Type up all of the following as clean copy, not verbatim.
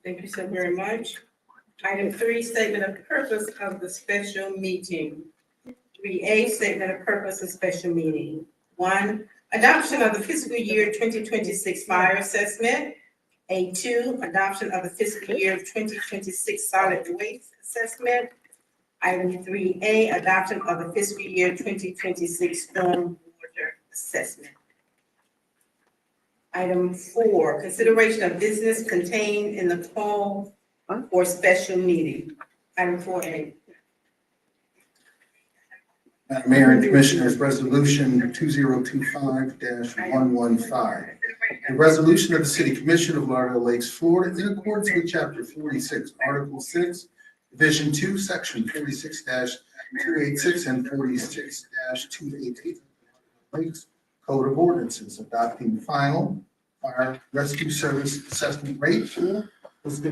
Thank you so very much. Item 3, statement of purpose of the special meeting. 3A, statement of purpose of special meeting. 1, adoption of the fiscal year 2026 fire assessment. A2, adoption of the fiscal year 2026 solid waste assessment. Item 3A, adoption of the fiscal year 2026 storm water assessment. Item 4, consideration of business contained in the call for special meeting. Item 4A. Madam Mayor and Commissioners, Resolution 2025-115. A resolution of the City Commission of Lauderdale Lakes, Florida, in accordance with Chapter 46, Article 6, Division 2, Section 46-286 and 46-288 Lakes Code of Ordinances, adopting final fire rescue service assessment rate for fiscal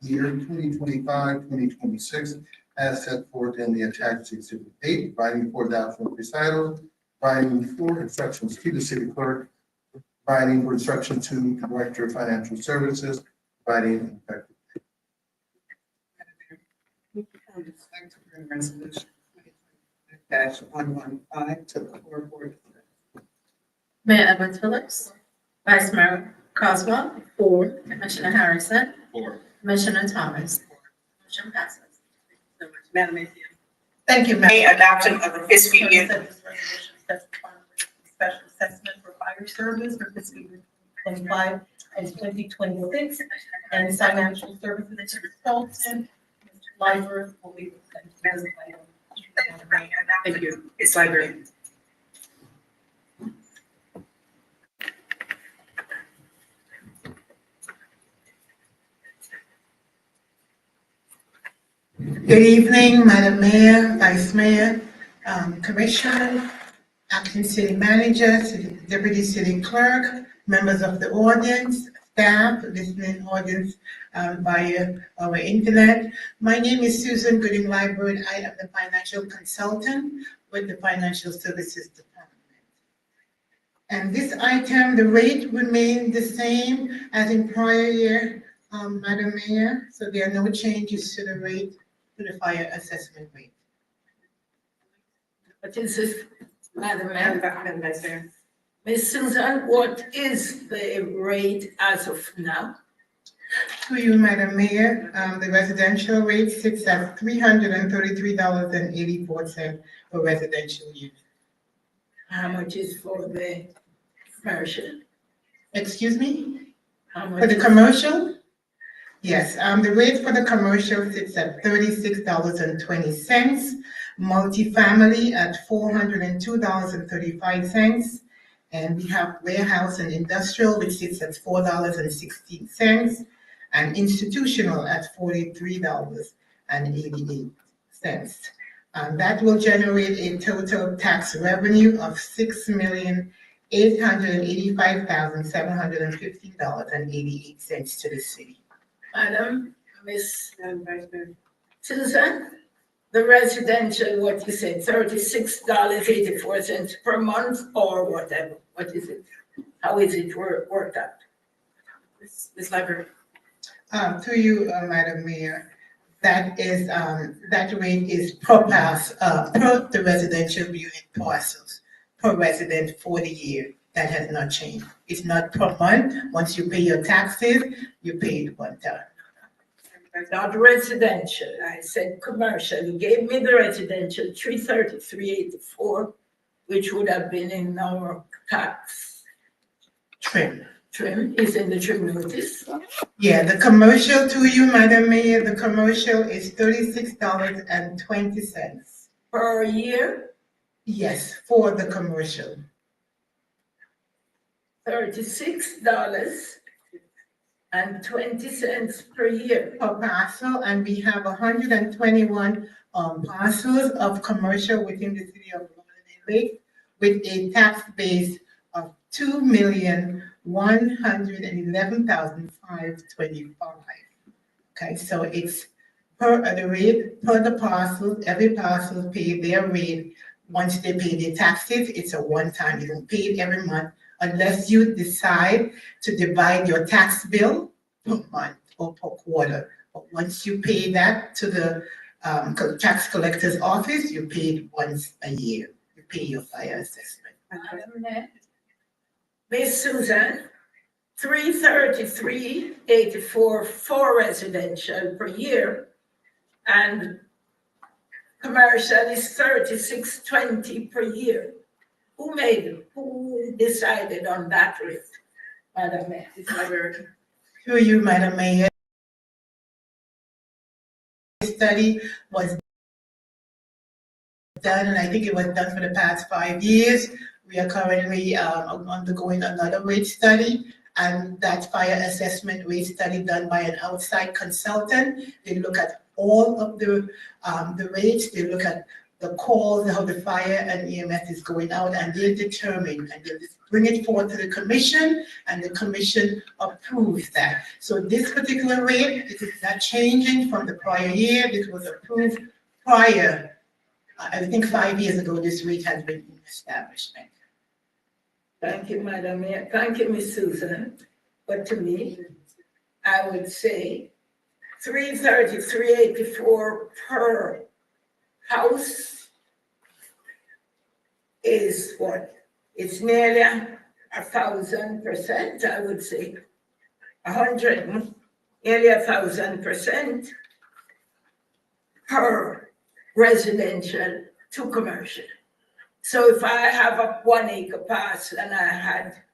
year 2025-2026 as set forth in the attached exhibit 8, providing for adoption of recital, providing for instructions to the city clerk, providing for instruction to the Director of Financial Services, providing effective. Resolution 2025-115 to the floor board. Mayor Edwards Phillips, Vice Mayor Coswell, 4, Commissioner Harrison, 4. Commissioner Thomas. Motion passes. So much. Madam Mayor. Thank you, A, adoption of the fiscal year. Special assessment for fire service for fiscal year 2025 and 2026, and financial services consultant, Mr. Liber, will be presenting. Thank you. It's library. Good evening, Madam Mayor, Vice Mayor, Commissioner, Acting City Manager, Deputy City Clerk, members of the audience, staff, listening audience via our internet. My name is Susan Gooding-Librod. I am the financial consultant with the Financial Services Department. And this item, the rate remained the same as in prior year, Madam Mayor, so there are no changes to the rate, to the fire assessment rate. What is this, Madam Madam Mayor? Vice Mayor. Ms. Susan, what is the rate as of now? To you, Madam Mayor, the residential rate sits at $333.84 for residential use. How much is for the commercial? Excuse me? How much For the is- commercial? Yes, the rate for the commercial sits at $36.20, multifamily at $402.35, and we have warehouse and industrial, which sits at $4.16, and institutional at $43.88. That will generate a total tax revenue of $6,885,715.88 to the city. Madam, Ms. Madam Vice Mayor. Susan, the residential, what you said, $36.84 per month or whatever, what is it? How is it worked out? Ms. Library. To you, Madam Mayor, that is, that rate is per the residential unit parcels, per resident for the year. That has not changed. It's not per month. Once you pay your taxes, you pay it one time. Not residential, I said commercial. You gave me the residential, $333.84, which would have been in our tax Trim. trim, is in the trim notice. Yeah, the commercial to you, Madam Mayor, the commercial is $36.20. Per year, Yes, for the commercial. $36.20 per year. Per parcel, and we have 121 parcels of commercial within the city of Lauderdale Lakes with a tax base of $2,111,525. Okay, so it's per the rate, per the parcel, every parcel pay their rate. Once they pay their taxes, it's a one-time, you don't pay it every month unless you decide to divide your tax bill per month. or per quarter. But once you pay that to the tax collector's office, you pay it once a year. You pay your fire assessment. Madam Mayor. Miss Susan, 333.84 for residential per year, and commercial is 36.20 per year. Who decided on that rate, Madam Mayor? Through you, Madam Mayor. Study was done, and I think it was done for the past 5 years. We are currently undergoing another rate study, and that fire assessment rate study done by an outside consultant. They look at all of the rates, they look at the calls, how the fire and EMS is going out, and they determine, and they bring it forward to the commission, and the commission approves that. So this particular rate, it is not changing from the prior year. This was approved prior, I think 5 years ago, this rate has been established. Thank you, Madam Mayor. Thank you, Ms. Susan. But to me, I would say 333.84 per house is what? It's nearly 1,000%, I would say. 100, nearly 1,000% per residential to commercial. So if I have a 1 acre parcel and I had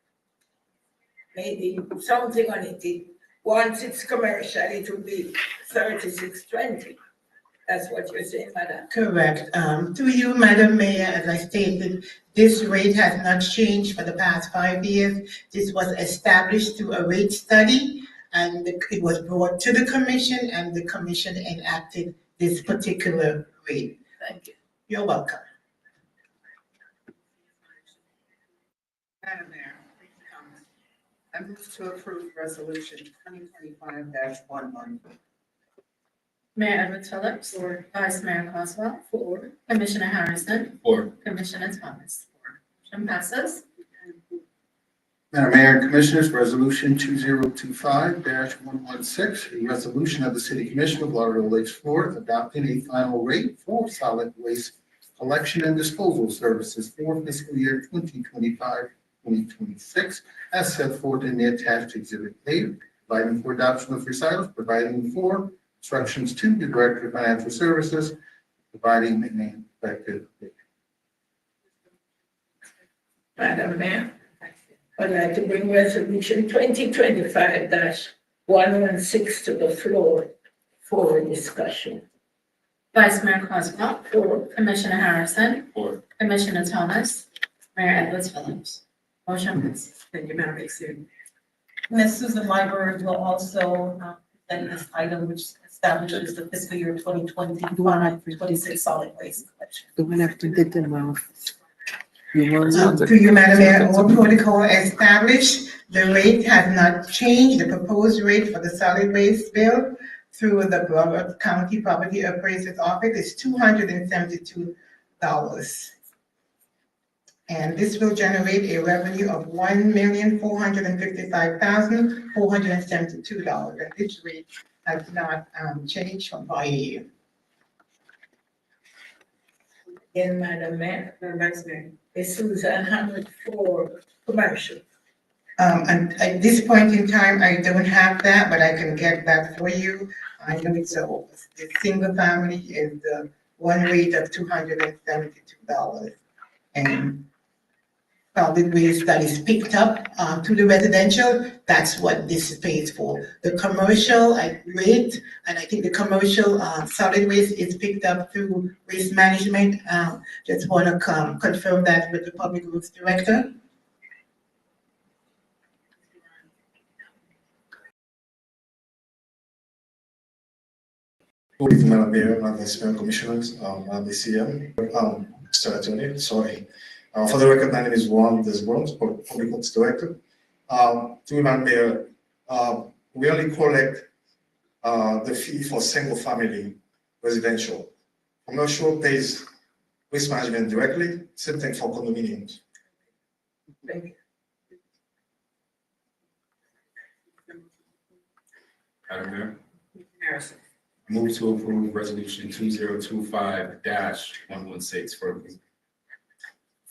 maybe something on it, once it's commercial, it will be 36.20. That's what you're saying, Madam? Correct. To you, Madam Mayor, as I stated, this rate has not changed for the past 5 years. This was established through a rate study, and it was brought to the commission, and the commission enacted this particular rate. Thank you. You're welcome. Madam Mayor, I move to approve resolution 2025-11. Mayor Edwards Phillips. For. Vice Mayor Coswell. For. Commissioner Harrison. Four. Commissioner Thomas. Motion passes. Madam Mayor and Commissioners, Resolution 2025-116, a resolution of the City Commission of Lauderdale Lakes, Florida, adopting a final rate for solid waste collection and disposal services for fiscal year 2025-2026, as set forth in the attached Exhibit A, providing for adoption of recitals, providing for instructions to the Director of Financial Services, providing an effective date. Madam Mayor, I'd like to bring resolution 2025-116 to the floor for discussion. Vice Mayor Coswell. For. Commissioner Harrison. Four. Commissioner Thomas. Mayor Edwards Phillips. Motion passes. Thank you, Madam Mayor. Ms. Susan Library will also present this item, which establishes the fiscal year 2025-26 solid waste collection. The one after did them off. You want To you, Madam Mayor, all protocol established. The rate has not changed. The proposed rate for the solid waste bill through the Broward County Property Appraiser's Office is $272. And this will generate a revenue of $1,455,472. And this rate has not changed from prior year. Again, Madam Mayor, Madam Vice Mayor. Ms. Susan Hammond for commercial. And at this point in time, I don't have that, but I can get that for you. I know it's the single family is the one rate of $272. And solid waste that is picked up to the residential, that's what this pays for. The commercial rate, and I think the commercial solid waste is picked up through waste management. Just want to confirm that with the Public Works Director. Good evening, Madam Mayor, Madam Vice Mayor, Commissioners, Madam DCM, Mr. Attorney, sorry. For the record, my name is Juan Desbons, Public Works Director. To you, Madam Mayor, we only collect the fee for single family residential. Commercial pays waste management directly, same thing for condominiums. Thank you. Madam Mayor, Harrison. move to approve resolution 2025-116 for approval.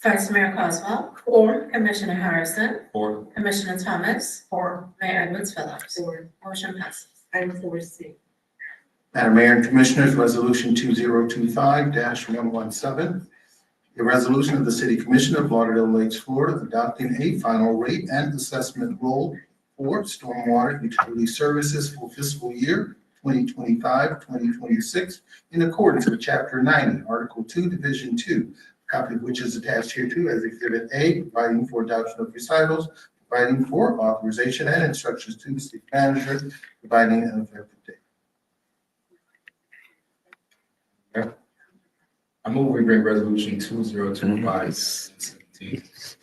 Vice Mayor Coswell. Four. Commissioner Harrison. Four. Commissioner Thomas. Four. Mayor Edwards Phillips. Four. Motion passes. Item 4C. Madam Mayor and Commissioners, Resolution 2025-117, a resolution of the City Commission of Lauderdale Lakes, Florida, adopting a final rate and assessment roll for stormwater utility services for fiscal year 2025-2026 in accordance with Chapter 90, Article 2, Division 2, copy of which is attached here too as Exhibit A, providing for adoption of recitals, providing for authorization and instructions to the city manager, providing an effective date. I move we bring resolution 2025-117.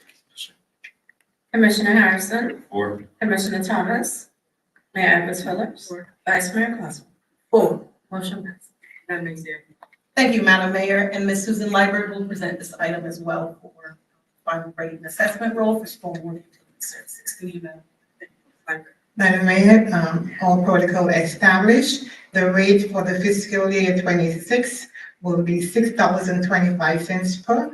Commissioner Harrison. Four. Commissioner Thomas. Mayor Edwards Phillips. Vice Mayor Coswell. Four. Motion passes. Madam Executive. Thank you, Madam Mayor, and Ms. Susan Liebert will present this item as well for final rating assessment role for stormwater services. Through you, Madam. Madam Mayor, all protocol established. The rate for the fiscal year 26 will be $6.25 per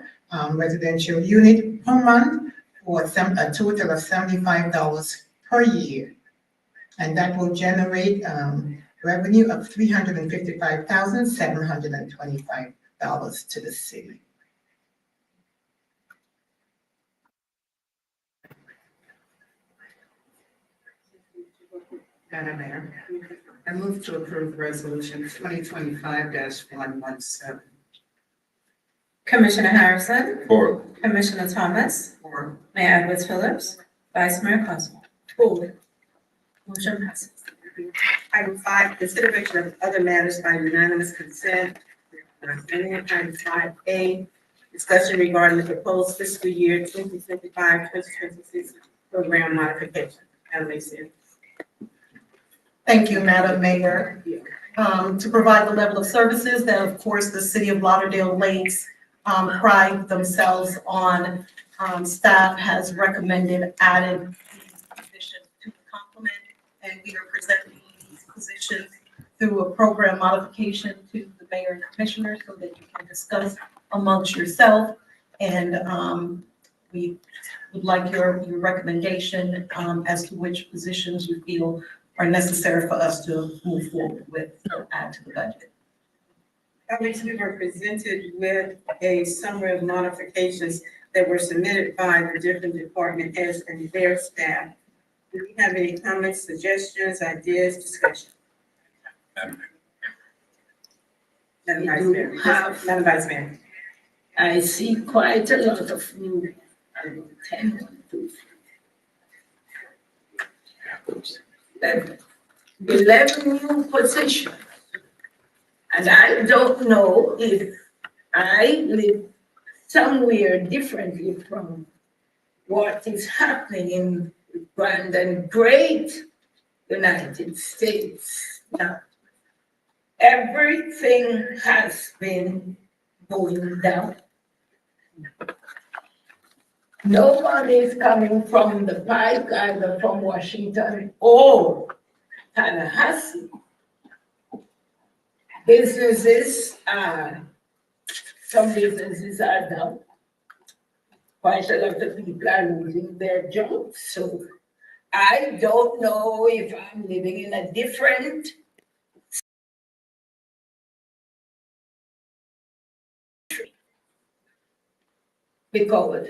residential unit per month, for a total of $75 per year. And that will generate revenue of $355,725 to the city. Madam Mayor, I move to approve resolution 2025-117. Commissioner Harrison. Four. Commissioner Thomas. Four. Mayor Edwards Phillips. Vice Mayor Coswell. Four. Motion passes. Item 5, consideration of other matters by unanimous consent. Item 5A, discussion regarding the proposed fiscal year 2025-2026 program modification. Madam Executive. Thank you, Madam Mayor. To provide the level of services that, of course, the city of Lauderdale Lakes pride themselves on, staff has recommended adding these positions to the complement, and we are presenting these positions through a program modification to the mayor and commissioner so that you can discuss amongst yourself. And we would like your recommendation as to which positions you feel are necessary for us to move forward with or add to the budget. We were presented with a summary of modifications that were submitted by the different department heads and their staff. Do we have any comments, suggestions, ideas, discussion? Madam Vice Mayor. Madam Vice Mayor. I see quite a lot of new, 10, 2, 11 new positions. And I don't know if I live somewhere differently from what is happening in grand and great United States now. Everything has been going down. No money is coming from the pike, either from Washington or Tallahassee. Some businesses are down. Quite a lot of people are losing their jobs. So I don't know if I'm living in a different country. Because,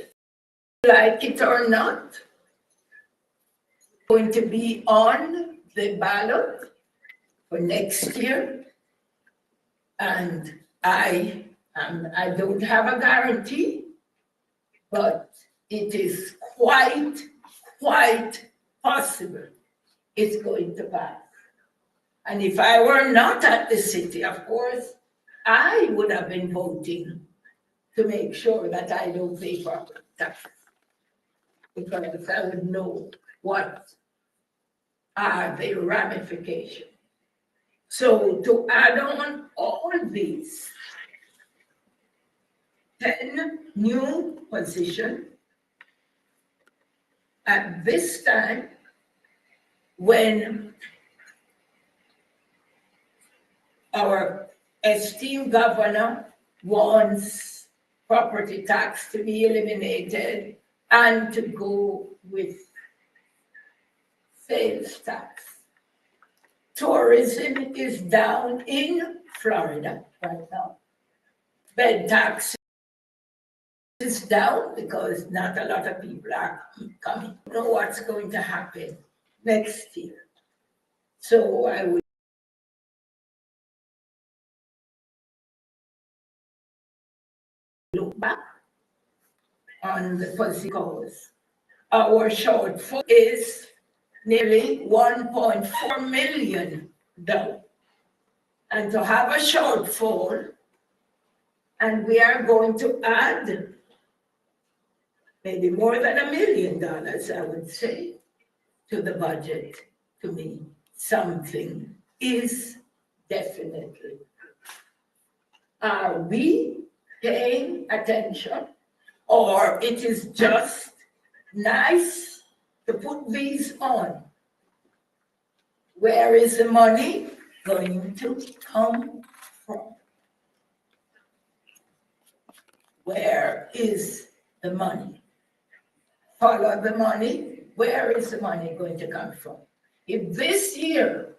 like it or not, going to be on the ballot for next year. And I don't have a guarantee, but it is quite possible it's going to pass. And if I were not at the city, of course, I would have been voting to make sure that I don't pay property taxes. Because I would know what are the ramifications. So to add on all these 10 new positions at this time when our esteemed governor wants property tax to be eliminated and to go with sales tax. Tourism is down in Florida right now. Bed tax is down because not a lot of people are coming. I don't know what's going to happen next year. So I would look back on the policies. Our shortfall is nearly 1.4 million dollars. And to have a shortfall, and we are going to add maybe more than $1 million, I would say, to the budget, to me, something is definitely. Are we paying attention, or it is just nice to put these on? Where is the money going to come from? Where is the money? Follow the money. Where is the money going to come from? If this year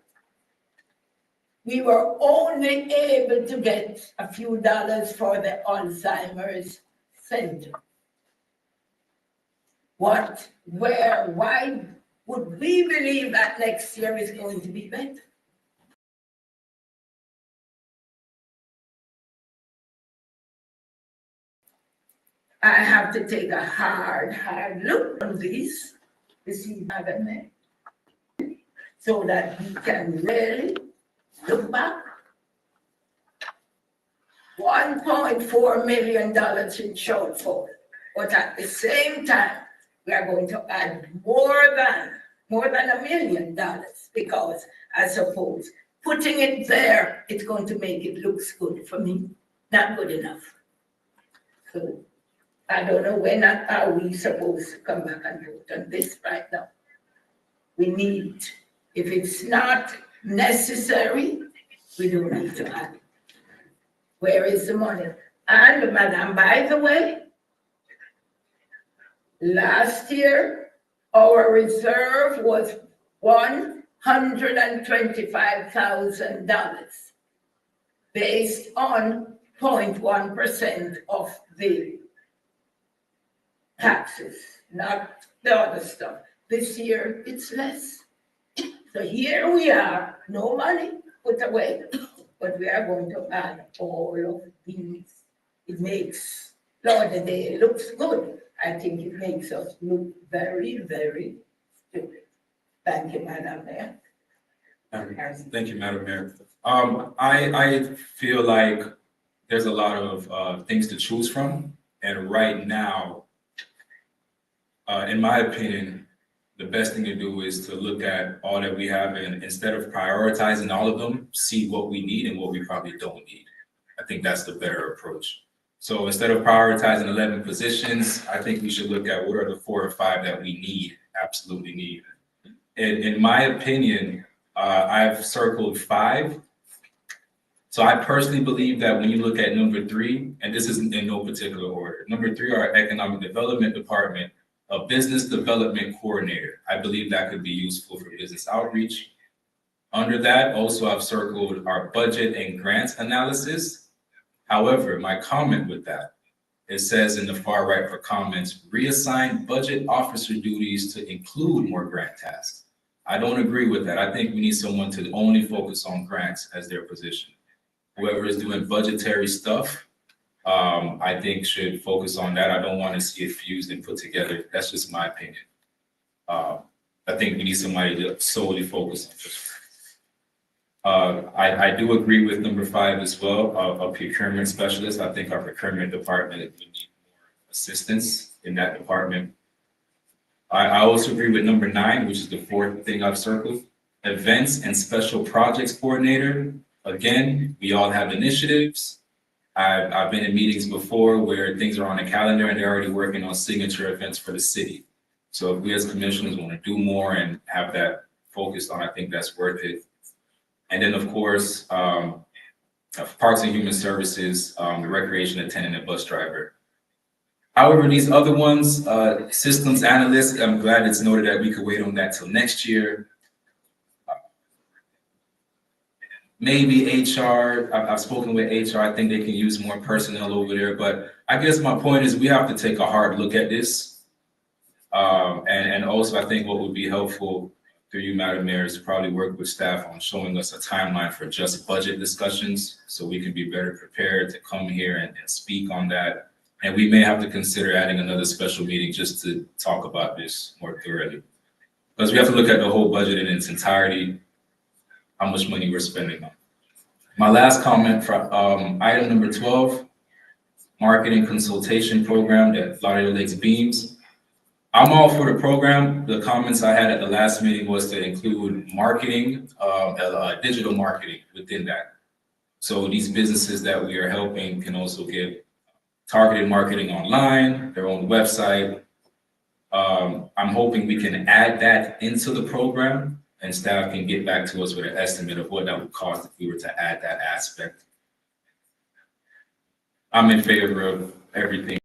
we were only able to get a few dollars for the Alzheimer's Center, what, where, why would we believe that next year is going to be better? I have to take a hard look on this see Madam, so that we can really look back. $1.4 million in shortfall, but at the same time, we are going to add more than $1 million, because I suppose putting it there, it's going to make it look good for me, not good enough. So I don't know when are we supposed to come back and vote on this right now. We need, if it's not necessary, we don't need to add. Where is the money? And Madam, by the way, last year, our reserve was $125,000 based on 0.1% of the taxes, not the other stuff. This year, it's less. So here we are, no money put away, but we are going to add all of these. It makes Lauderdale looks good. I think it makes us look very, very stupid. Thank you, Madam Mayor. Thank you, Madam Mayor. I feel like there's a lot of things to choose from, and right now, in my opinion, the best thing to do is to look at all that we have, and instead of prioritizing all of them, see what we need and what we probably don't need. I think that's the better approach. So instead of prioritizing 11 positions, I think we should look at what are the 4 or 5 that we need, absolutely need. And in my opinion, I've circled 5. So I personally believe that when you look at number 3, and this isn't in no particular order, number 3, our Economic Development Department, a business development coordinator. I believe that could be useful for business outreach. Under that, also I've circled our budget and grants analysis. However, my comment with that, it says in the far right for comments, reassign budget officer duties to include more grant tasks. I don't agree with that. I think we need someone to only focus on grants as their position. Whoever is doing budgetary stuff, I think should focus on that. I don't want to see it fused and put together. That's just my opinion. I think we need somebody to solely focus on this. I do agree with number 5 as well, a procurement specialist. I think our procurement department would need more assistance in that department. I also agree with number 9, which is the 4th thing I've circled, events and special projects coordinator. Again, we all have initiatives. I've been in meetings before where things are on a calendar and they're already working on signature events for the city. So if we as commissioners want to do more and have that focused on, I think that's worth it. And then of course, Parks and Human Services, the recreation attendant and bus driver. However, these other ones, systems analyst, I'm glad it's noted that we could wait on that till next year. Maybe HR, I've spoken with HR, I think they can use more personnel over there, but I guess my point is we have to take a hard look at this. And also I think what would be helpful through you, Madam Mayor, is to probably work with staff on showing us a timeline for just budget discussions so we can be better prepared to come here and speak on that. And we may have to consider adding another special meeting just to talk about this more thoroughly. Because we have to look at the whole budget in its entirety, how much money we're spending on. My last comment for item number 12, marketing consultation program that Lauderdale Lakes Beams. I'm all for the program. The comments I had at the last meeting was to include marketing, digital marketing within that. So these businesses that we are helping can also get targeted marketing online, their own website. I'm hoping we can add that into the program and staff can get back to us with an estimate of what that would cost if we were to add that aspect. I'm in favor of everything.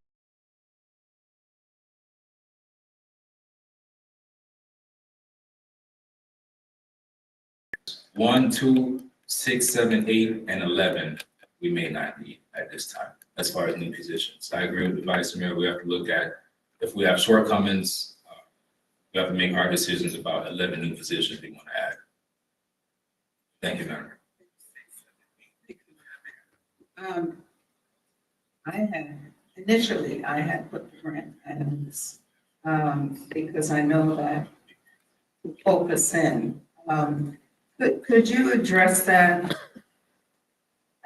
1, 2, 6, 7, 8, and 11, we may not need at this time, as far as new positions. I agree with the Vice Mayor, we have to look at, if we have shortcomings, we have to make our decisions about 11 new positions we want to add. Thank you, Mayor. Initially, I had put the grant items, because I know that to focus in. Could you address that,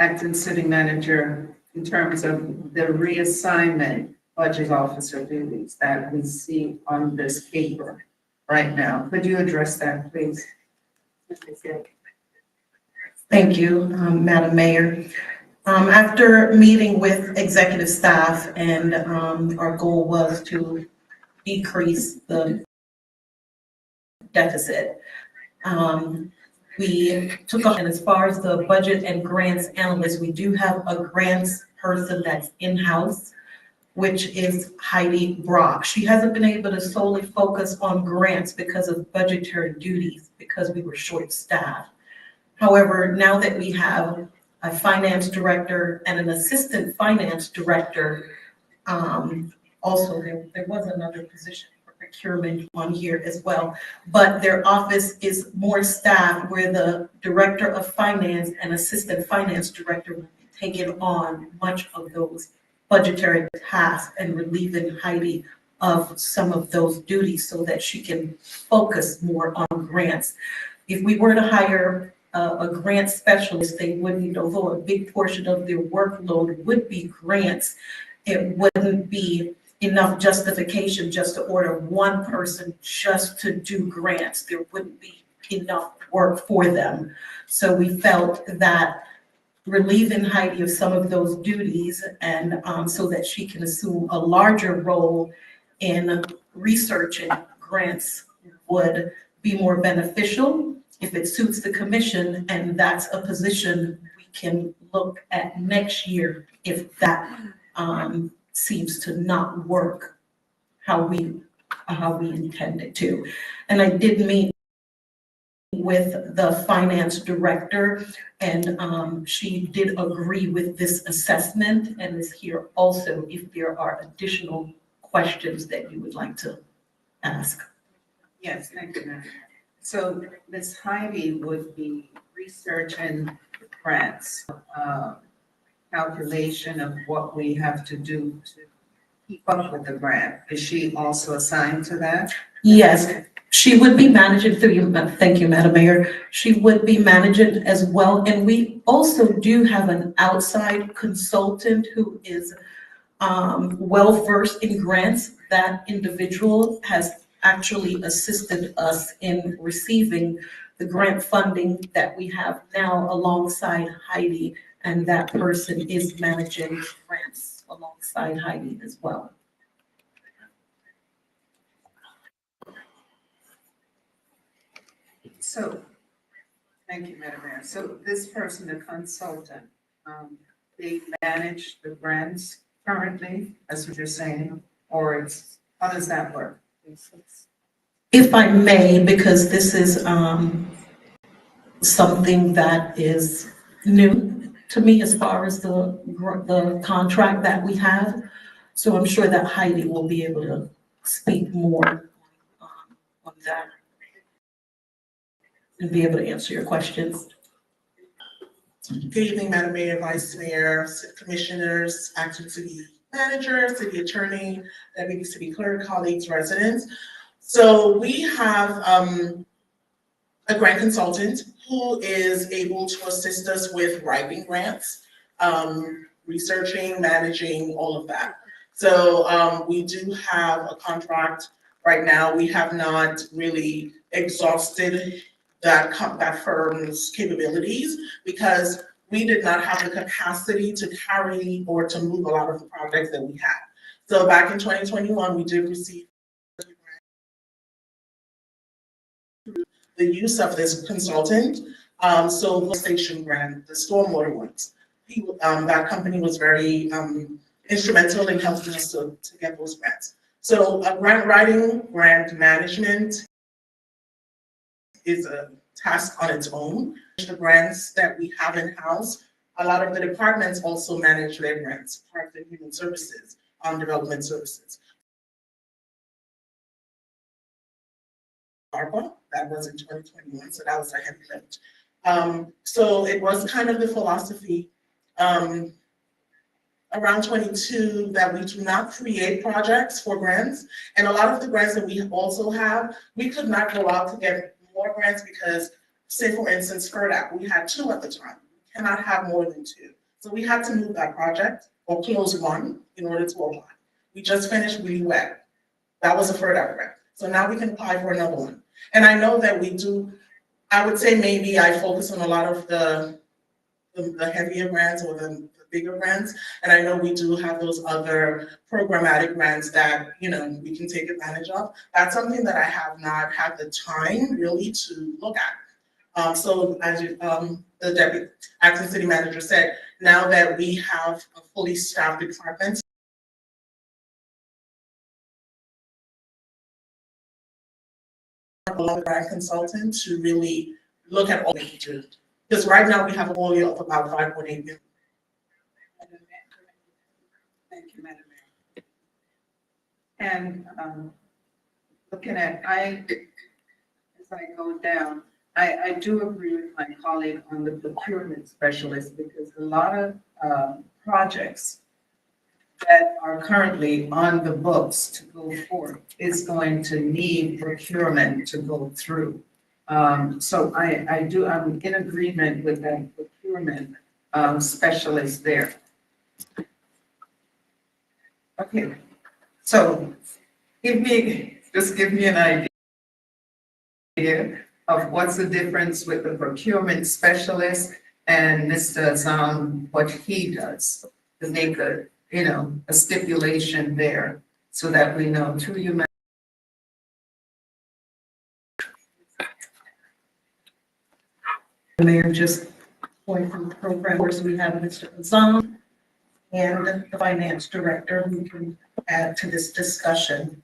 Acting City Manager, in terms of the reassignment budget officer duties that we see on this paper right now? Could you address that, please? Thank you, Madam Mayor. After meeting with executive staff and our goal was to decrease the deficit. We took on, and as far as the budget and grants analyst, we do have a grants person that's in-house, which is Heidi Brock. She hasn't been able to solely focus on grants because of budgetary duties, because we were short-staffed. However, now that we have a finance director and an assistant finance director, also there was another position for procurement on here as well, but their office is more staffed where the director of finance and assistant finance director will be taking on much of those budgetary tasks and relieving Heidi of some of those duties so that she can focus more on grants. If we were to hire a grant specialist, they would need, although a big portion of their workload would be grants, it wouldn't be enough justification just to order one person just to do grants. There wouldn't be enough work for them. So we felt that relieving Heidi of some of those duties and so that she can assume a larger role in researching grants would be more beneficial if it suits the commission, and that's a position we can look at next year if that seems to not work how we intended to. And I did meet with the finance director, and she did agree with this assessment and is here also if there are additional questions that you would like to ask. Yes, thank you, Madam. So Ms. Heidi would be researching grants, calculation of what we have to do to keep up with the grant. Is she also assigned to that? Yes, she would be managing through you. Thank you, Madam Mayor. She would be managing as well. And we also do have an outside consultant who is well-versed in grants. That individual has actually assisted us in receiving the grant funding that we have now alongside Heidi, and that person is managing grants alongside Heidi as well. So, thank you, Madam Mayor. So this person, the consultant, they manage the grants currently, as what you're saying, or it's, how does that work? If I may, because this is something that is new to me as far as the contract that we have. So I'm sure that Heidi will be able to speak more on that and be able to answer your questions. Good evening, Madam Mayor, Vice Mayor, Commissioners, Acting City Manager, City Attorney, Deputy City Clerk, colleagues, residents. So we have a grant consultant who is able to assist us with writing grants, researching, managing, all of that. So we do have a contract right now. We have not really exhausted that firm's capabilities because we did not have the capacity to carry or to move a lot of the projects that we had. So back in 2021, we did receive the use of this consultant. So the station grant, the stormwater ones, that company was very instrumental in helping us to get those grants. So grant writing, grant management is a task on its own. The grants that we have in-house, a lot of the departments also manage their grants, part of the human services, development services. ARPA, that was in 2021, so that was a heavy lift. So it was kind of the philosophy around 22 that we do not create projects for grants. And a lot of the grants that we also have, we could not go out to get more grants because, say for instance, FERDAP, we had 2 at the time. We cannot have more than 2. So we had to move that project or close one in order to apply. We just finished Really Wet. That was a FERDAP grant. So now we can apply for another one. And I know that we do, I would say maybe I focus on a lot of the heavier grants or the bigger grants. And I know we do have those other programmatic grants that, you know, we can take advantage of. That's something that I have not had the time really to look at. So as the Deputy Acting City Manager said, now that we have a fully staffed department, a grant consultant to really look at all we do. Because right now we have a volume of about 5.8 million. Thank you, Madam Mayor. And looking at, as I go down, I do agree with my colleague on the procurement specialist because a lot of projects that are currently on the books to go forward is going to need procurement to go through. So I'm in agreement with that procurement specialist there. Okay, so give me an idea of what's the difference with the procurement specialist and Mr. Zhang, what he does to make a stipulation there so that we know through you. Mayor, just going through the program, of course, we have Mr. Zhang and the finance director who can add to this discussion.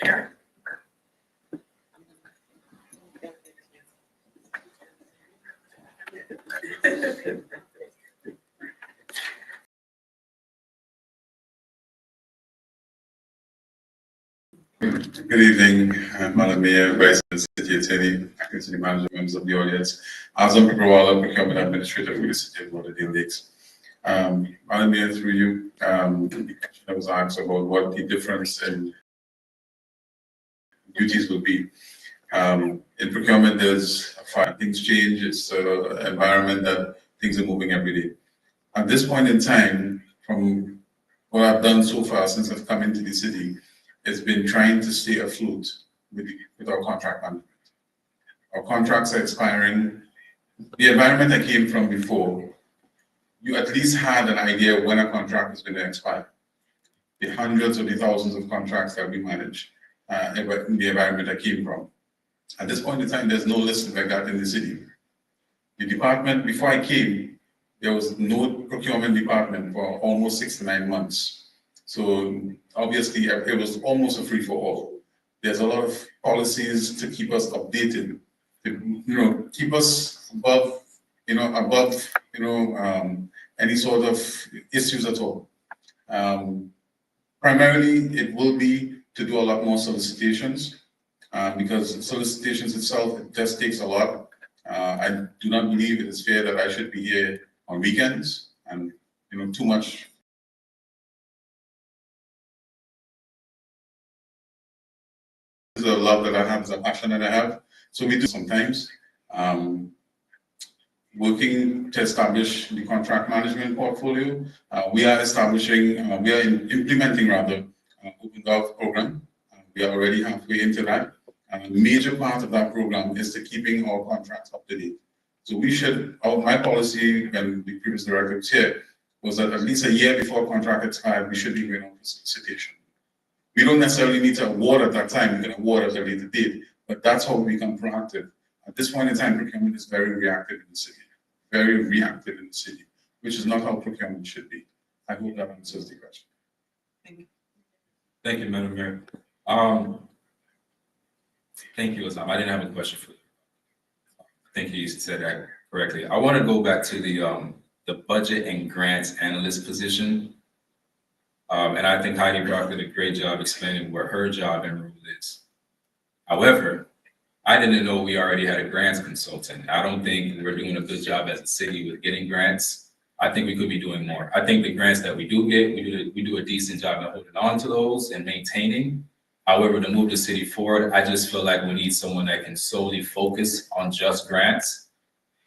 Mayor. Good evening, Madam Mayor, Vice City Attorney, Acting City Manager, members of the audience. Azam Agrawala, Procurement Administrator for the City of Lauderdale Lakes. Madam Mayor, through you, I was asked about what the difference in duties will be. In procurement, there's things change. It's an environment that things are moving every day. At this point in time, from what I've done so far since I've come into the city, it's been trying to stay afloat with our contract management. Our contracts are expiring. The environment I came from before, you at least had an idea when a contract was going to expire. The hundreds or the thousands of contracts that we manage in the environment I came from. At this point in time, there's no list like that in the city. The department, before I came, there was no procurement department for almost 6 to 9 months. So obviously, it was almost a free-for-all. There's a lot of policies to keep us updated, to, keep us above, any sort of issues at all. Primarily, it will be to do a lot more solicitations, because solicitations itself, it just takes a lot. I do not believe it is fair that I should be here on weekends and, too much. This is a love that I have, is a passion that I have. So we do sometimes, working to establish the contract management portfolio. We are implementing rather, Open Gov program. We are already halfway into that. And a major part of that program is to keeping our contracts up to date. So we should, my policy when the previous director was here was that at least a year before contract expired, we should be going on for solicitation. We don't necessarily need to award at that time, we can award at a later date, but that's how we become proactive. At this point in time, procurement is very reactive in the city, which is not how procurement should be. I hope that answers the question. Thank you, Madam Mayor. Thank you, Azam. I didn't have a question for you. I think you said that correctly. I want to go back to the budget and grants analyst position. And I think Heidi Brock did a great job explaining what her job and role is. However, I didn't know we already had a grants consultant. I don't think we're doing a good job as a city with getting grants. I think we could be doing more. I think the grants that we do get, we do a decent job of holding on to those and maintaining. However, to move the city forward, I just feel like we need someone that can solely focus on just grants.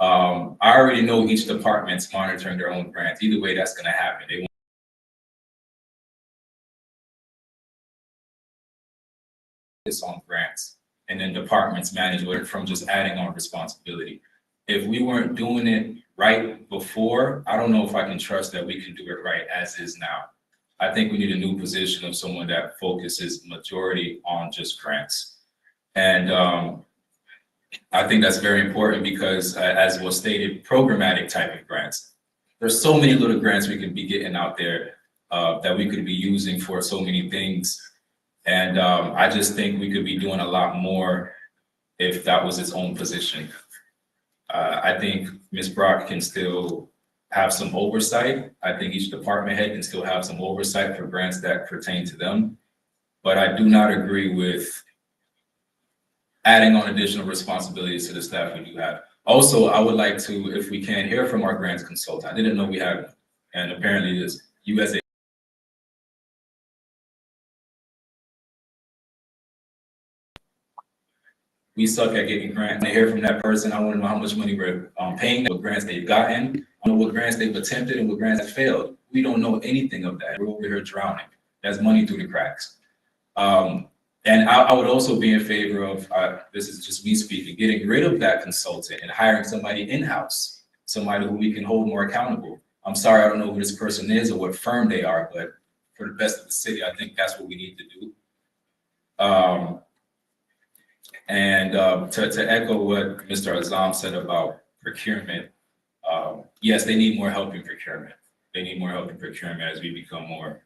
I already know each department's monitoring their own grants. Either way, that's going to happen. They focus on grants, and then departments manage it from just adding on responsibility. If we weren't doing it right before, I don't know if I can trust that we can do it right as is now. I think we need a new position of someone that focuses majority on just grants. And I think that's very important because as was stated, programmatic type of grants. There's so many little grants we can be getting out there that we could be using for so many things. And I just think we could be doing a lot more if that was its own position. I think Ms. Brock can still have some oversight. I think each department head can still have some oversight for grants that pertain to them. But I do not agree with adding on additional responsibilities to the staff we do have. Also, I would like to, if we can, hear from our grants consultant. I didn't know we had, and apparently this USA. We suck at getting grants. I hear from that person. I want to know how much money we're paying, what grants they've gotten, I know what grants they've attempted and what grants have failed. We don't know anything of that. We're over here drowning. That's money through the cracks. And I would also be in favor of, this is just me speaking, getting rid of that consultant and hiring somebody in-house, somebody who we can hold more accountable. I'm sorry, I don't know who this person is or what firm they are, but for the best of the city, I think that's what we need to do. To echo what Mr. Azam said about procurement, yes, they need more help in procurement. They need more help in procurement as we become more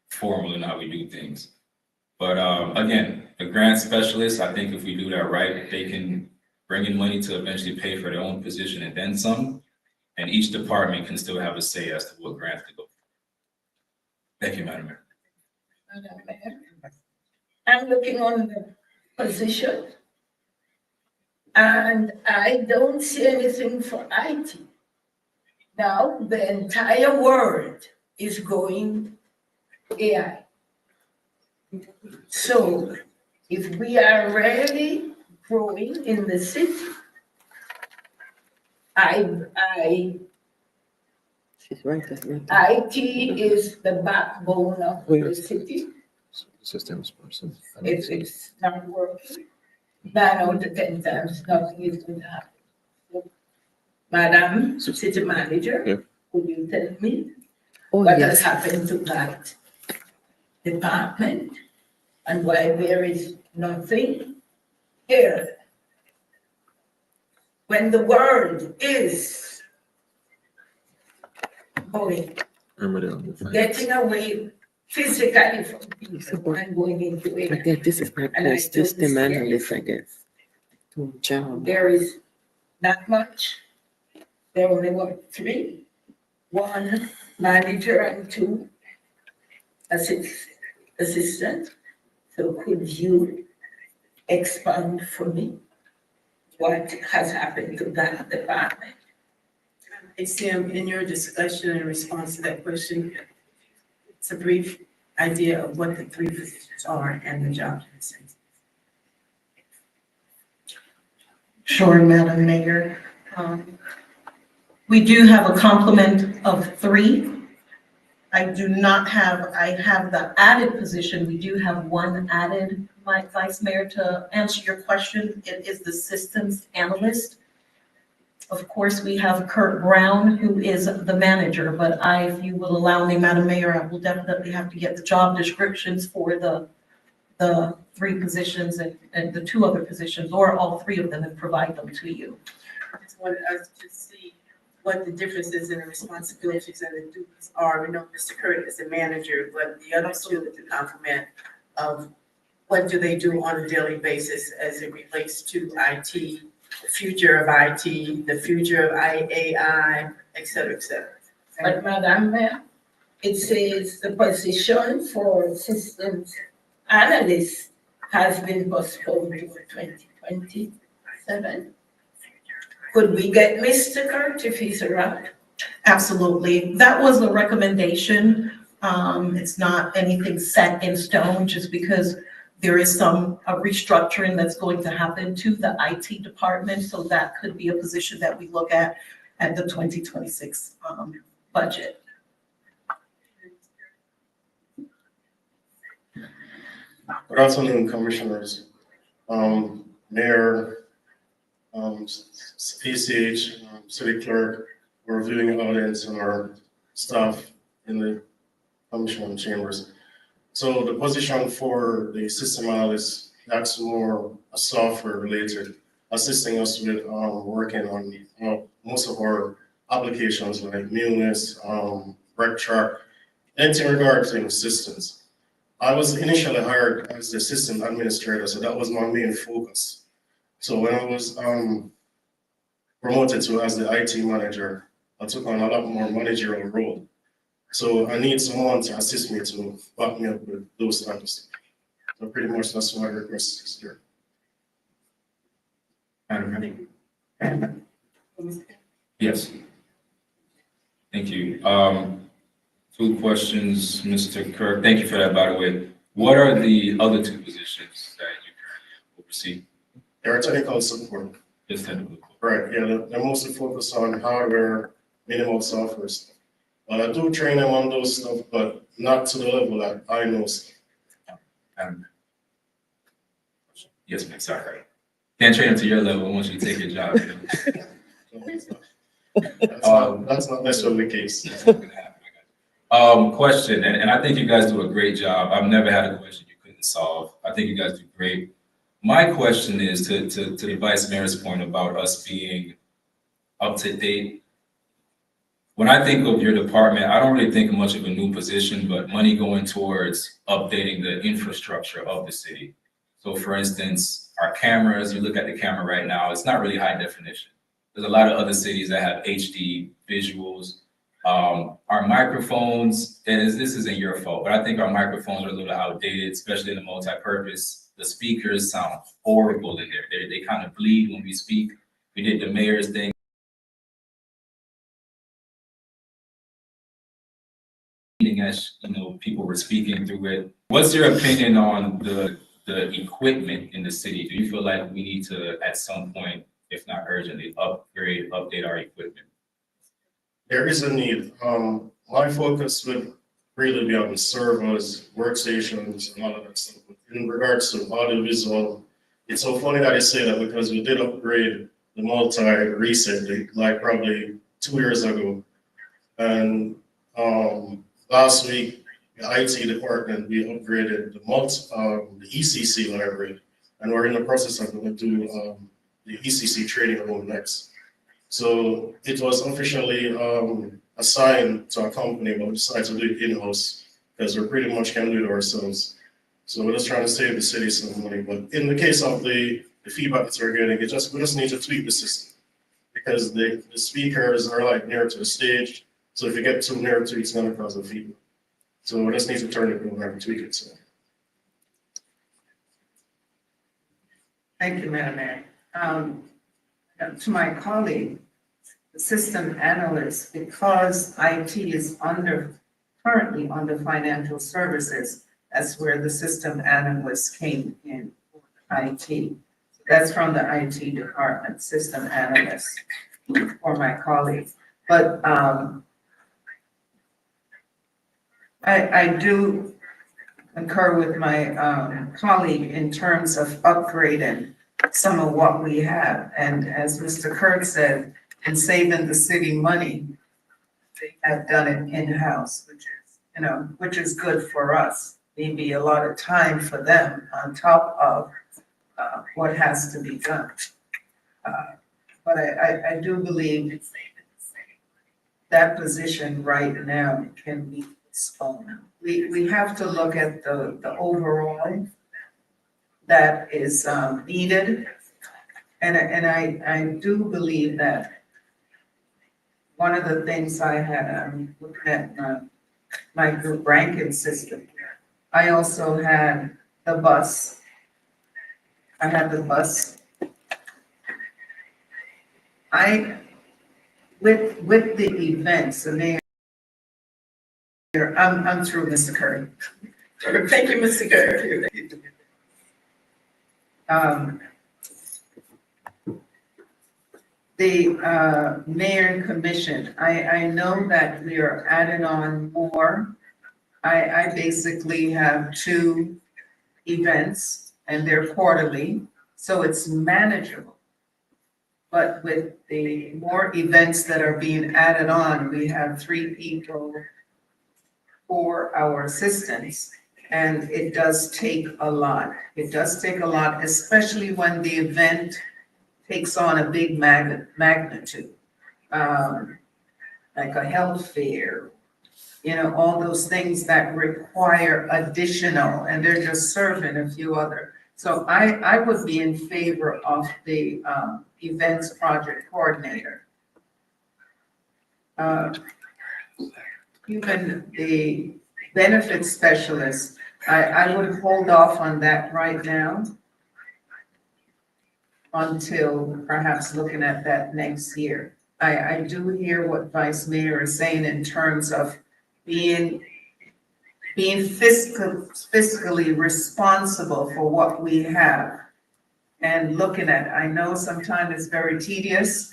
formal in how we do things. But again, the grant specialists, I think if we do that right, they can bring in money to eventually pay for their own position and then some. And each department can still have a say as to what grants to go. Thank you, Madam Mayor. Madam Mayor, I'm looking on the position and I don't see anything for IT. Now, the entire world is going AI. So if we are really growing in the city, She's right there. IT is the backbone of the city. Systems person. If it's not working, 9 out of 10 times, nothing is going to happen. So, Madam City Manager, could you tell me what has happened to that department and why there is nothing here? when the world is going, getting away physically from people and going into I it. guess this is my And I post system don't see analyst, I guess. To a job. There is not much. There only were three, one manager and two assistants. So could you expand for me what has happened to that department? HCM, in your discussion in response to that question, it's a brief idea of what the three positions are and the job descriptions. Sure, Madam Mayor. We do have a complement of three. I have the added position, we do have one added, Vice Mayor, to answer your question. It is the systems analyst. Of course, we have Kurt Brown, who is the manager, but if you will allow me, Madam Mayor, I will definitely have to get the job descriptions for the three positions and the two other positions, or all three of them, and provide them to you. I just wanted us to see what the differences in the responsibilities and the duties are. We know Mr. Kurt is the manager, but the other two is the complement of what do they do on a daily basis as it relates to IT, the future of IT, the future of AI, et cetera, et cetera. But Madam Mayor, it says the position for systems analyst has been postponed to 2027. Could we get Mr. Kurt if he's around? Absolutely. That was a recommendation. It's not anything set in stone, just because there is a restructuring that's going to happen to the IT department. So that could be a position that we look at the 2026 budget. Good afternoon, commissioners, mayor, PCH, city clerk, our viewing audience, and our staff in the commission chambers. So the position for the system analyst, that's more a software related, assisting us with working on most of our applications like Munis, rec track, anything regarding systems. I was initially hired as the system administrator, so that was my main focus. So when I was promoted to as the IT manager, I took on a lot more managerial role. So I need someone to assist me to back me up with those types of stuff. So pretty much that's my request is here. Yes. Thank you. Two questions, Mr. Kirk. Thank you for that, by the way. What are the other two positions that you currently oversee? They're technical support. Just technical. Right, yeah, they're mostly focused on hardware, minimal software stuff. But I do train them on those stuff, but not to the level that I know stuff. Yes, ma'am, sorry. Can't train them to your level once you take your job. That's not necessarily the case. Question, and I think you guys do a great job. I've never had a question you couldn't solve. I think you guys do great. My question is to the Vice Mayor's point about us being up to date. When I think of your department, I don't really think of much of a new position, but money going towards updating the infrastructure of the city. So for instance, our cameras, you look at the camera right now, it's not really high definition. There's a lot of other cities that have HD visuals. Our microphones, and this isn't your fault, but I think our microphones are a little outdated, especially in the multi-purpose. The speakers sound horrible in there. They kind of bleed when we speak. We did the mayor's thing. As people were speaking through it. What's your opinion on the equipment in the city? Do you feel like we need to, at some point, if not urgently, update our equipment? There is a need. My focus would really be on servers, workstations, and all of that stuff. In regards to audiovisual, it's so funny that you say that because we did upgrade the multi recently, like probably 2 years ago. And last week, the IT department, we upgraded the ECC library, and we're in the process of going to do the ECC trading loan next. So it was officially assigned to a company, but we decided to do it in-house because we pretty much can do it ourselves. So we're just trying to save the city some money. But in the case of the feedback that we're getting, we just need to tweak the system because the speakers are like near to the stage. So if you get too near to it, it's going to cause a feedback. So we just need to turn it over and tweak it. So. Thank you, Madam Mayor. To my colleague, the system analyst, because IT is currently under financial services, that's where the system analyst came in, IT. That's from the IT department, system analyst, for my colleague. But I do concur with my colleague in terms of upgrading some of what we have. And as Mr. Kirk said, in saving the city money, they have done it in-house, which is good for us. Maybe a lot of time for them on top of what has to be done. But I do believe that position right now can be postponed. We have to look at the overall that is needed. And I do believe that one of the things I had, looking at my group ranking system, I also had the bus. I had the bus. With the events, and I'm through, Mr. Curry. Thank you, Mr. Kerr. The mayor and commission, I know that we are adding on more. I basically have 2 events and they're quarterly, so it's manageable. But with the more events that are being added on, we have 3 people for our assistants. And it does take a lot. It does take a lot, especially when the event takes on a big magnitude, like a health fair, all those things that require additional, and they're just serving a few other. So I would be in favor of the events project coordinator. Even the benefits specialist, I would hold off on that right now until perhaps looking at that next year. I do hear what Vice Mayor is saying in terms of being fiscally responsible for what we have and looking at, I know sometimes it's very tedious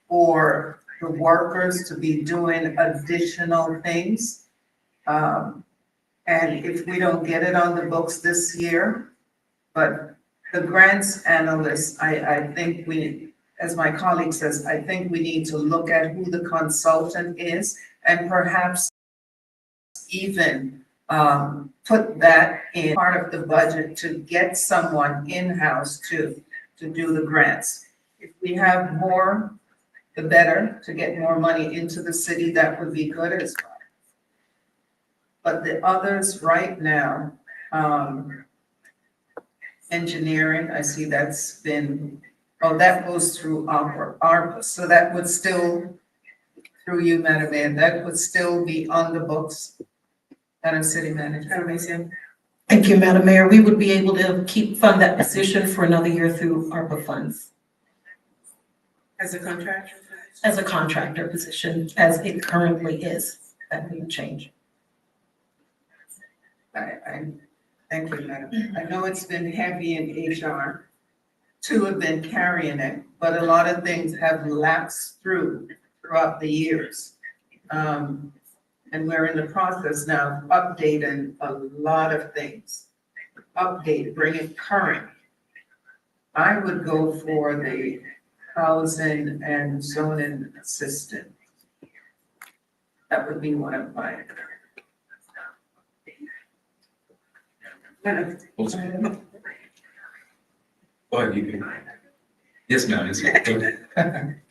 for the workers to be doing additional things. And if we don't get it on the books this year, but the grants analyst, I think as my colleague says, I think we need to look at who the consultant is and perhaps even put that in part of the budget to get someone in-house to do the grants. If we have more, the better, to get more money into the city, that would be good as well. But the others right now, engineering, I see that's been, that goes through ARPA. So that would still, through you, Madam Mayor, that would still be on the books. Madam City Manager. Thank you, Madam Mayor. We would be able to fund that position for another year through ARPA funds. As a contractor? As a contractor position, as it currently is. That wouldn't change. I thank you, Madam. I know it's been heavy in HR. 2 have been carrying it, but a lot of things have lapsed throughout the years. And we're in the process now of updating a lot of things. Bring it current. I would go for the housing and zoning assistant. That would be one of my. Go ahead, you can. Yes, ma'am, yes, ma'am.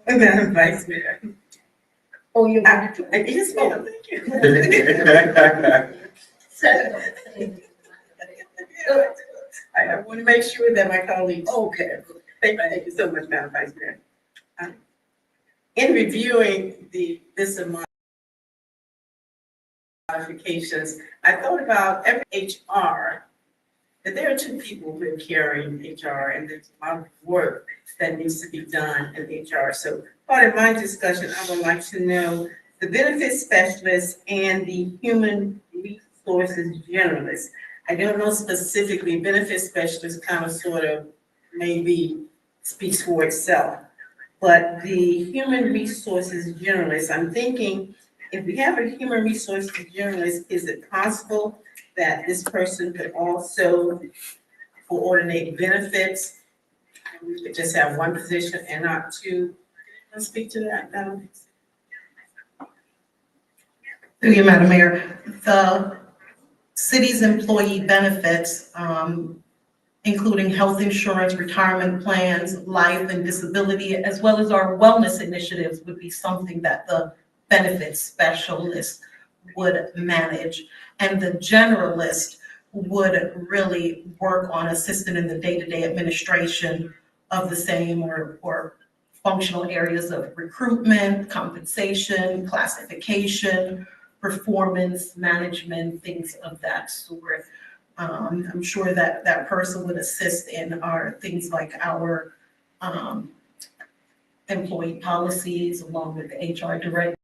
Madam Vice Mayor. Oh, you want to? Yes, ma'am, thank you. I want to make sure that my colleagues. Okay. Thank you so much, Madam Vice Mayor. In reviewing this amount of modifications, I thought about every HR, that there are two people who are carrying HR, and there's a lot of work that needs to be done in HR. So part of my discussion, I would like to know the benefits specialist and the human resources generalist. I don't know specifically, benefits specialist kind of sort of maybe speaks for itself. But the human resources generalist, I'm thinking, if we have a human resources generalist, is it possible that this person could also coordinate benefits? And we could just have one position and not two. Can you speak to that, Madam? Through you, Madam Mayor, the city's employee benefits, including health insurance, retirement plans, life and disability, as well as our wellness initiatives would be something that the benefits specialist would manage. And the generalist would really work on assisting in the day-to-day administration of the same or functional areas of recruitment, compensation, classification, performance management, things of that sort. I'm sure that that person would assist in our things like our employee policies, along with the HR director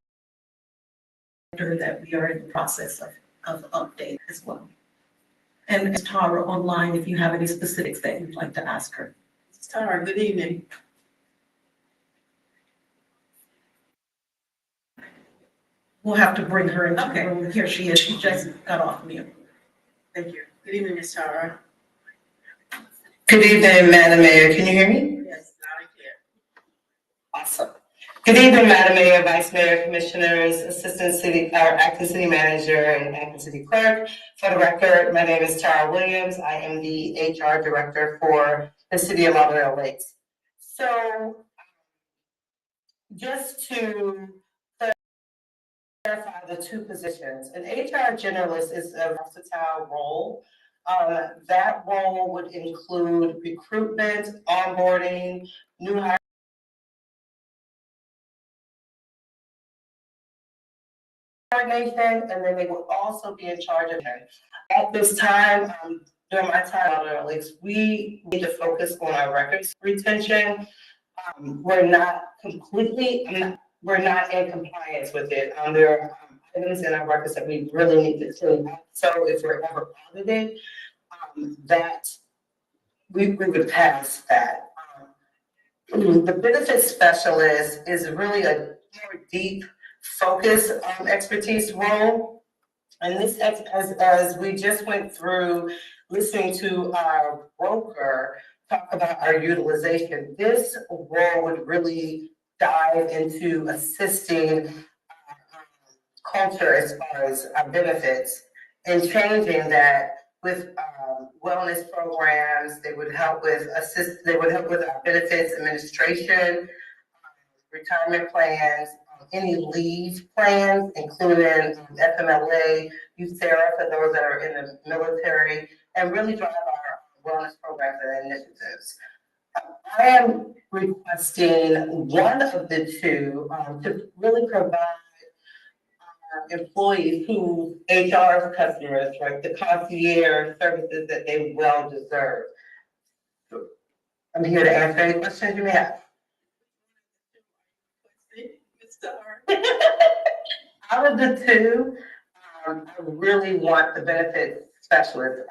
that we are in the process of update as well. And Tara online, if you have any specifics that you'd like to ask her. Tara, good evening. We'll have to bring her into the Okay. room. Here she is. She just got off mute. Thank you. Good evening, Ms. Tara. Good evening, Madam Mayor. Can you hear me? Yes, loud and clear. Awesome. Good evening, Madam Mayor, Vice Mayor, Commissioners, Assistant City, or Acting City Manager, and Acting City Clerk. For the record, my name is Tara Williams. I am the HR Director for the City of Lauderdale Lakes. So, just to clarify the two positions, an HR generalist is a versatile role. That role would include recruitment, onboarding, new hire coordination, and then they will also be in charge of it. At this time, during my time at Lauderdale Lakes, we need to focus on our records retention. We're not we're not in compliance with it. There are items in our records that we really need to clean up. So if we're ever audited, that we would pass that. The benefits specialist is really a more deep focus expertise role. And this, as we just went through listening to our broker talk about our utilization, this role would really dive into assisting culture as far as our benefits and changing that with wellness programs. They would help with our benefits administration, retirement plans, any leave plans, including FMLA, USERA for those that are in the military, and really drive our wellness programs and initiatives. I am requesting one of the two to really provide employees whose HR customers, right, the concierge services that they well deserve. I'm here to answer any questions you may have. Out of the two, I really want the benefits specialist.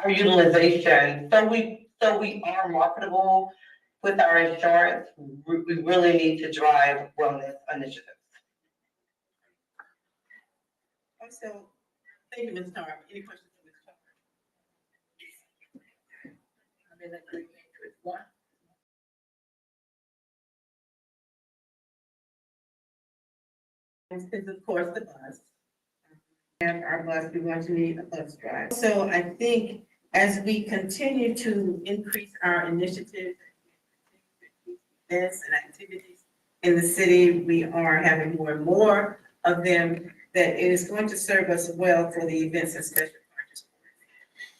Our utilization, so we are marketable with our insurance. We really need to drive wellness initiatives. Also, thank you, Ms. Tara. Any questions for Ms. Tara? I'm in agreement with one. Is of course the bus. And our bus, we want to need a bus driver. So I think as we continue to increase our initiatives, events and activities in the city, we are having more and more of them, that it is going to serve us well for the events and special projects.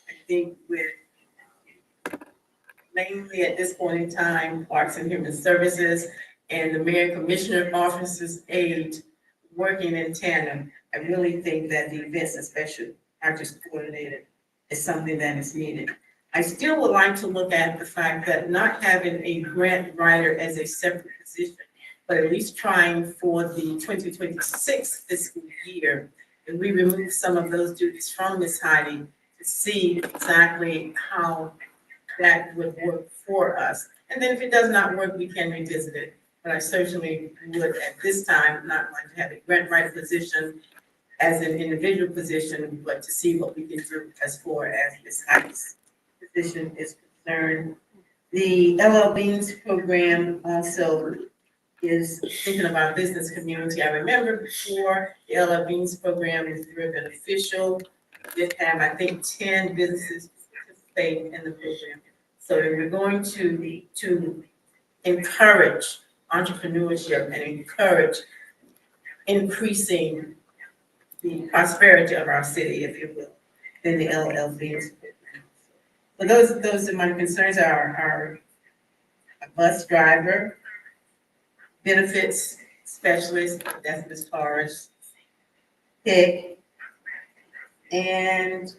I think with mainly at this point in time, Parks and Human Services and the Mayor and Commissioner Office's aid working in tandem, I really think that the events and special projects coordinator is something that is needed. I still would like to look at the fact that not having a grant writer as a separate position, but at least trying for the 2026 fiscal year, and we remove some of those duties from Ms. Heidi to see exactly how that would work for us. And then if it does not work, we can revisit it. But I certainly would at this time not like to have a grant writer position as an individual position, but to see what we can do as far as Ms. Heidi's position is concerned. The LL Beans program also is thinking of our business community. I remember before the LL Beans program was very beneficial. We did have, I think, 10 businesses participate in the program. So we're going to encourage entrepreneurship and encourage increasing the prosperity of our city, if you will, in the LL Beans program. So those are my concerns. Are a bus driver, benefits specialist, that's Ms. Torres, pick, and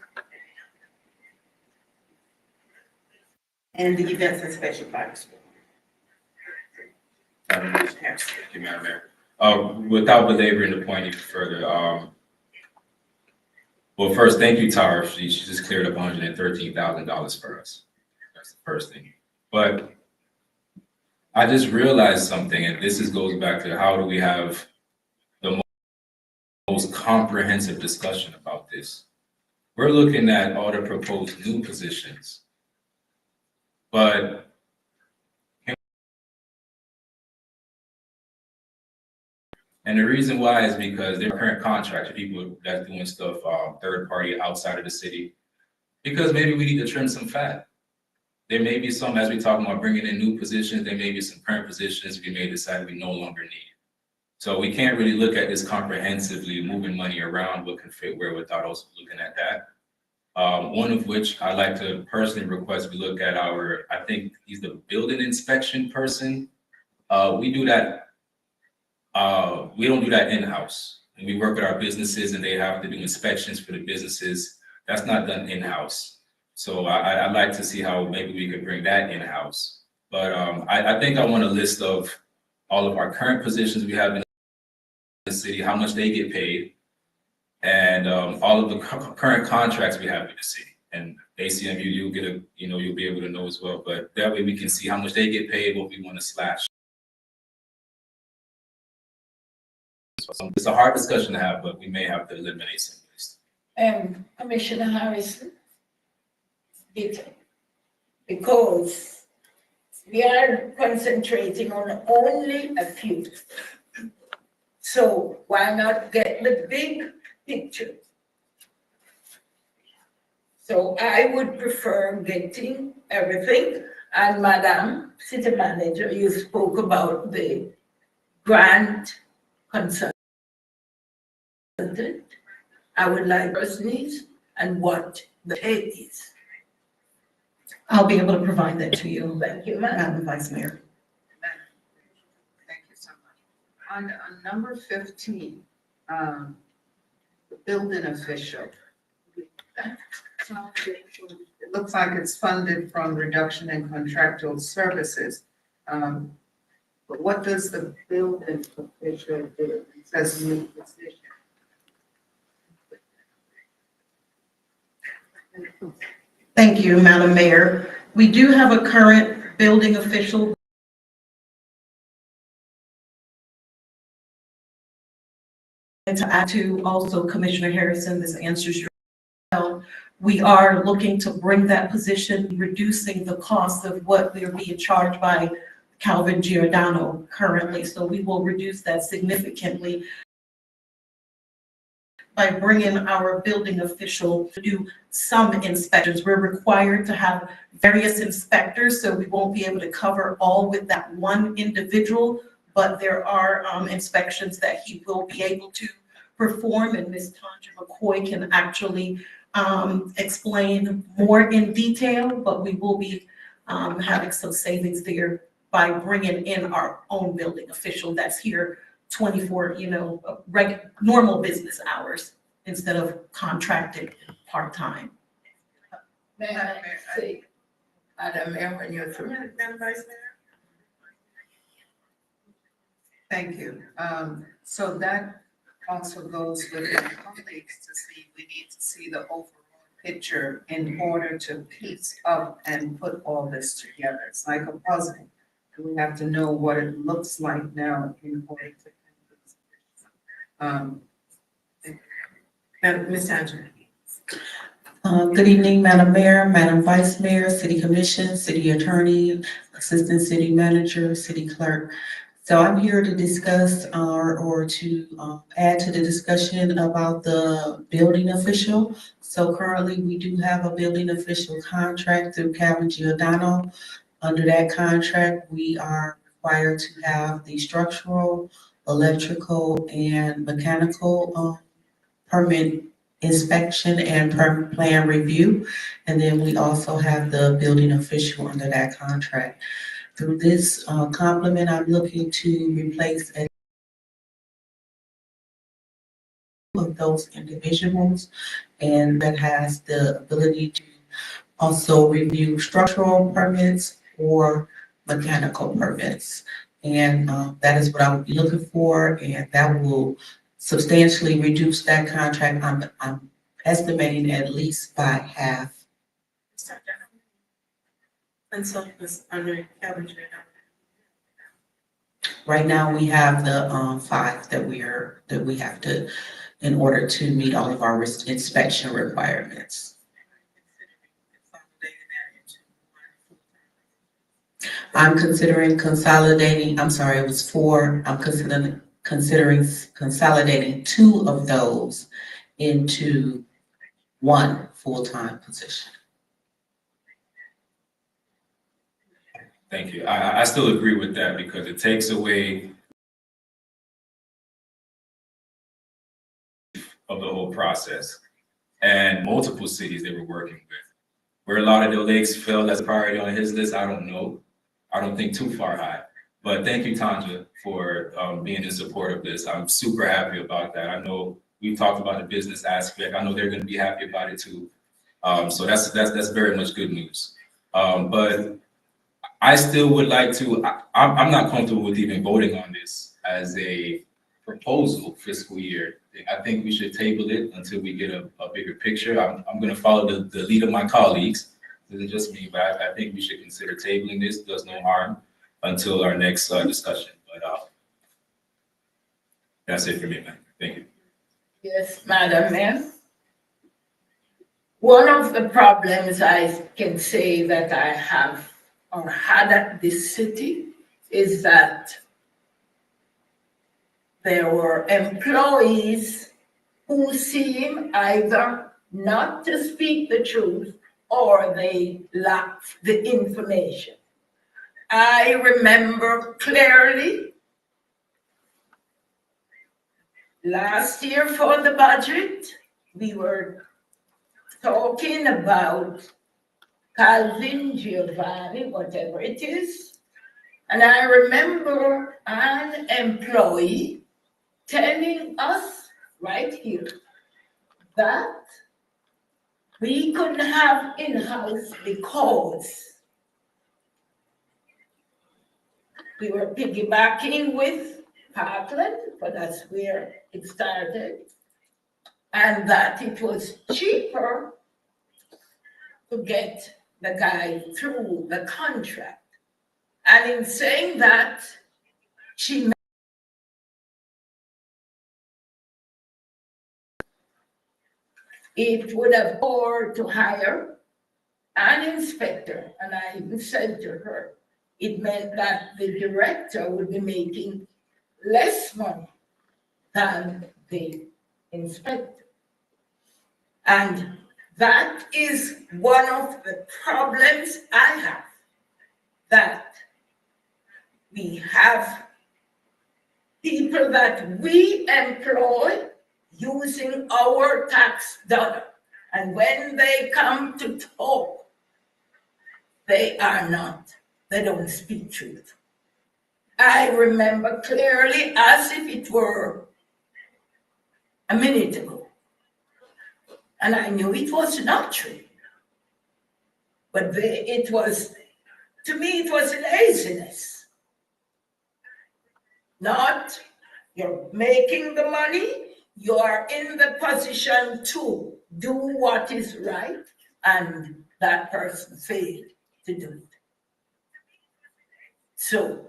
the events and special projects. Thank you, Madam Mayor. Without belaboring the point even further, well, first, thank you, Tara. She just cleared up $113,000 for us. That's the first thing. But I just realized something, and goes back to how do we have the most comprehensive discussion about this. We're looking at all the proposed new positions, but and the reason why is because they're current contracts, people that's doing stuff third party outside of the city, because maybe we need to trim some fat. There may be some, as we talk about bringing in new positions, there may be some current positions we may decide we no longer need. So we can't really look at this comprehensively, moving money around what can fit where without also looking at that. One of which I like to personally request we look at I think he's the building inspection person. We do that. We don't do that in-house. And we work with our businesses and they have to do inspections for the businesses. That's not done in-house. So I'd like to see how maybe we could bring that in-house. But I think I want a list of all of our current positions we have in the city, how much they get paid, and all of the current contracts we have with the city. And ACMU, you'll get you'll be able to know as well. But that way we can see how much they get paid, what we want to slash. So it's a hard discussion to have, but we may have to eliminate some of these. Commissioner Harrison, because we are concentrating on only a few. So why not get the big picture? So I would prefer getting everything. And Madam City Manager, you spoke about the grant consultant. I would like first needs and what the pay is. I'll be able to provide that to you, Thank you, Madam. Madam Vice Mayor. Thank you so much. On number 15, the building official. It looks like it's funded from reduction in contractual services. But what does the building official do? It says new position. Thank you, Madam Mayor. We do have a current building official. And to add to also Commissioner Harrison, this answers your question. We are looking to bring that position, reducing the cost of what we're being charged by Calvin Giordano currently. So we will reduce that significantly. by bringing our building official to do some inspections. We're required to have various inspectors, so we won't be able to cover all with that one individual, but there are inspections that he will be able to perform, and Ms. Tanja McCoy can actually explain more in detail, but we will be having some savings there by bringing in our own building official that's here 24, normal business hours instead of contracted part-time. May I say, Madam Mayor, when you're through? Madam Vice Mayor? Thank you. So that also goes with the colleagues to see, we need to see the overall picture in order to piece up and put all this together. It's like a puzzle. We have to know what it looks like now in order to. Ms. Tanja? Good evening, Madam Mayor, Madam Vice Mayor, City Commission, City Attorney, Assistant City Manager, City Clerk. So I'm here to discuss or to add to the discussion about the building official. So currently, we do have a building official contract through Calvin Giordano. Under that contract, we are required to have the structural, electrical, and mechanical permit inspection and permit plan review. And then we also have the building official under that contract. Through this complement, I'm looking to replace of those individuals, and that has the ability to also review structural permits or mechanical permits. And that is what I would be looking for, and that will substantially reduce that contract. I'm estimating at least by half. And so it's under Calvin Giordano. Right now, we have the 5 that we have to, in order to meet all of our inspection requirements. I'm considering consolidating, I'm sorry, it was 4. I'm considering consolidating 2 of those into 1 full-time position. Thank you. I still agree with that because it takes away of the whole process and multiple cities they were working with. Where Lauderdale Lakes fell as a priority on his list, I don't know. I don't think too far high. But thank you, Tanja, for being in support of this. I'm super happy about that. I know we've talked about the business aspect. I know they're going to be happy about it too. So that's very much good news. But I still would like to, I'm not comfortable with even voting on this as a proposal fiscal year. I think we should table it until we get a bigger picture. I'm going to follow the lead of my colleagues. This is just me, but I think we should consider tabling this. Does no harm until our next discussion. But that's it for me, man. Thank you. Yes, Madam Mayor. One of the problems I can say that I have or had at this city is that there were employees who seem either not to speak the truth or they lacked the information. I remember clearly last year for the budget, we were talking about Calvin, Giovanni, whatever it is. And I remember an employee telling us right here that we couldn't have in-house because we were piggybacking with Parkland, but that's where it started, and that it was cheaper to get the guy through the contract. And in saying that, she it would have bore to hire an inspector, and I even said to her, it meant that the director would be making less money than the inspector. And that is one of the problems I have, that we have people that we employ using our tax dollar. And when they come to talk, they don't speak truth. I remember clearly as if it were a minute ago. And I knew it was not true. But to me, it was laziness. Not, you're making the money, you are in the position to do what is right, and that person failed to do it. So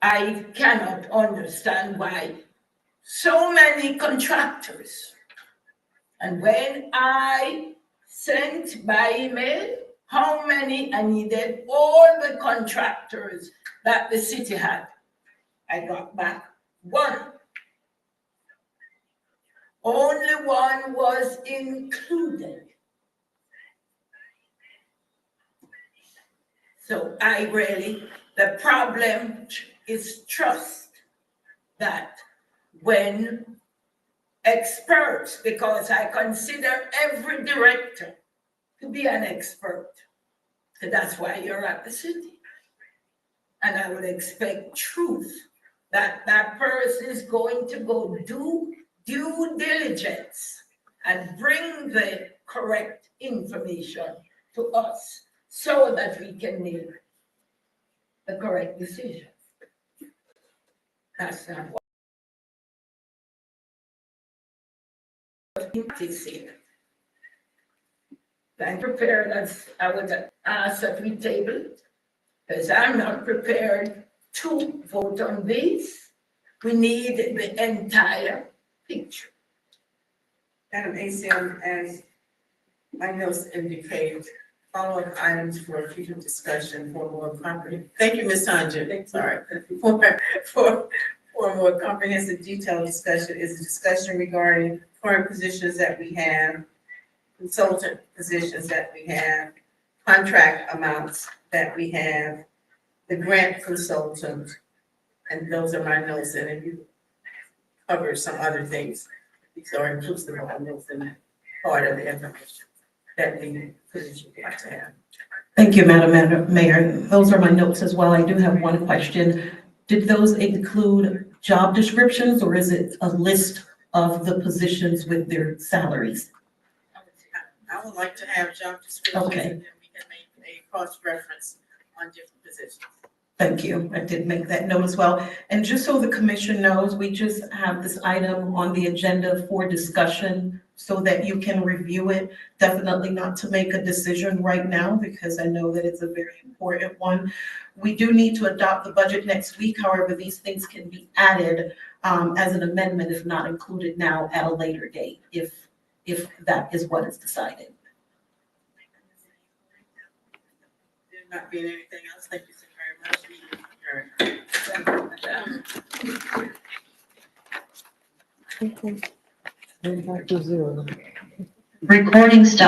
I cannot understand why so many contractors, and when I sent by email how many I needed, all the contractors that the city had, I got back one. Only one was included. So the problem is trust, that when experts, because I consider every director to be an expert, so that's why you're at the city. And I would expect truth, that that person is going to go do due diligence and bring the correct information to us so that we can make the correct decision. That's not what is here. I'm prepared, as I would ask that we table it, because I'm not prepared to vote on these. We need the entire picture. Madam ACM, as my notes indicate, follow-up items for future discussion for more comprehensive. Thank you, Ms. Tanja. Sorry. For more comprehensive, detailed discussion is a discussion regarding current positions that we have, consultant positions that we have, contract amounts that we have, the grant consultant, and those are my notes. And if you cover some other things, these are inclusive of my notes in that part of the information that we would like to have. Thank you, Madam Mayor. Those are my notes as well. I do have one question. Did those include job descriptions, or is it a list of the positions with their salaries? I would like to have job descriptions, Okay. and then we can make a cross-reference on different positions. Thank you. I did make that note as well. And just so the commission knows, we just have this item on the agenda for discussion so that you can review it. Definitely not to make a decision right now, because I know that it's a very important one. We do need to adopt the budget next week. However, these things can be added as an amendment if not included now at a later date, if that is what is decided. There not being anything else, thank you so very much. Back to zero. Recording stop.